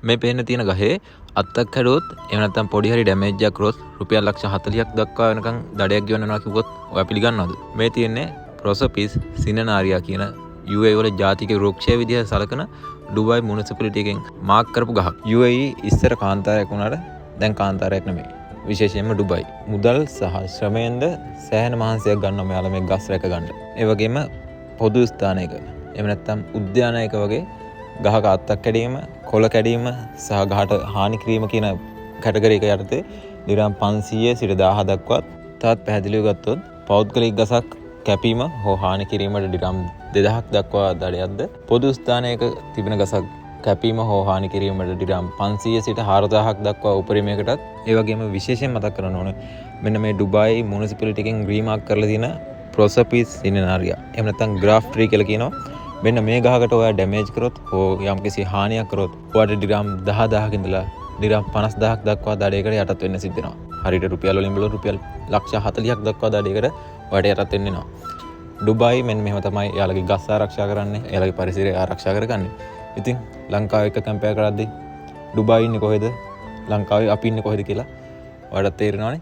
මේ පේන්න තියෙන ගහේ අත්තක් හැදුවොත් එහෙම නැත්නම් පොඩි හරි ඩැමේජ් එකක් කරොත් රුපියල් ලක්ෂ 40ක් දක්වා වෙනකන් දඩයක් ගෙවන්නවා කිව්වොත් ඔයා පිළිගන්නවද? මේ තියෙන්නේ ප්‍රොසොපිස් සිනනාරියා කියන UAE වල ජාතික වෘක්ෂය විදිහට සලකන ඩුබයි මුනිසිපැලිටි එකෙන් මාක් කරපු ගහක්. UAE ඉස්සර කාන්තාරයක් වුණාට දැන් කාන්තාරයක් නෙමෙයි. විශේෂයෙන්ම ඩුබයි. මුදල් සහ ශ්‍රමයෙන්ද සෑහෙන මහන්සියක් ගන්නවා මෙයාලා මේ ගස් රැක ගන්න. ඒ වගේම පොදු ස්ථානයක එහෙම නැත්නම් උද්‍යානයක වගේ ගහක අත්තක් කැඩීම, කොළ කැඩීම සහ ගහට හානි කිරීම කියන කැටගරි එක යටතේ දිරම් 500 සිට 1000 දක්වා තවත් පැහැදිලිව ගත්තොත් පෞද්ගලික ගසක් කැපීම හෝ හානි කිරීමට දිරම් 2000ක් දක්වා දඩයක්ද පොදු ස්ථානයක තිබෙන ගසක් කැපීම හෝ හානි කිරීමට දිරම් 500 සිට 4000ක් දක්වා උපරිමයකටත් ඒ වගේම විශේෂයෙන් මතක් කරන්න ඕනේ මෙන්න මේ ඩුබයි මුනිසිපැලිටි එකෙන් රීමාක් කරලා තියෙන ප්‍රොසොපිස් සිනනාරියා එහෙම නැත්නම් ග්‍රාෆ් ට්‍රී කියලා කියනවා. මෙන්න මේ ගහකට ඔයා ඩැමේජ් කරොත් හෝ යම්කිසි හානියක් කරොත් ඔයාට දිරම් 10000ක ඉඳලා දිරම් 50000ක් දක්වා දඩයකට යටත් වෙන්න සිද්ධ වෙනවා. හරියට රුපියල් වලින් බලුවොත් රුපියල් ලක්ෂ 40ක් දක්වා දඩයකට ඔයාට යටත් වෙන්න වෙනවා. ඩුබයි මෙන්න මෙහෙම තමයි එයාලගේ ගස් ආරක්ෂා කරන්නේ, එයාලගේ පරිසරය ආරක්ෂා කරගන්නේ. ඉතින් ලංකාව එක්ක කම්පෙයාර් කරද්දී ඩුබයි ඉන්නේ කොහෙද? ලංකාවේ අපි ඉන්නේ කොහෙද කියලා ඔයාලට තේරෙනවනේ.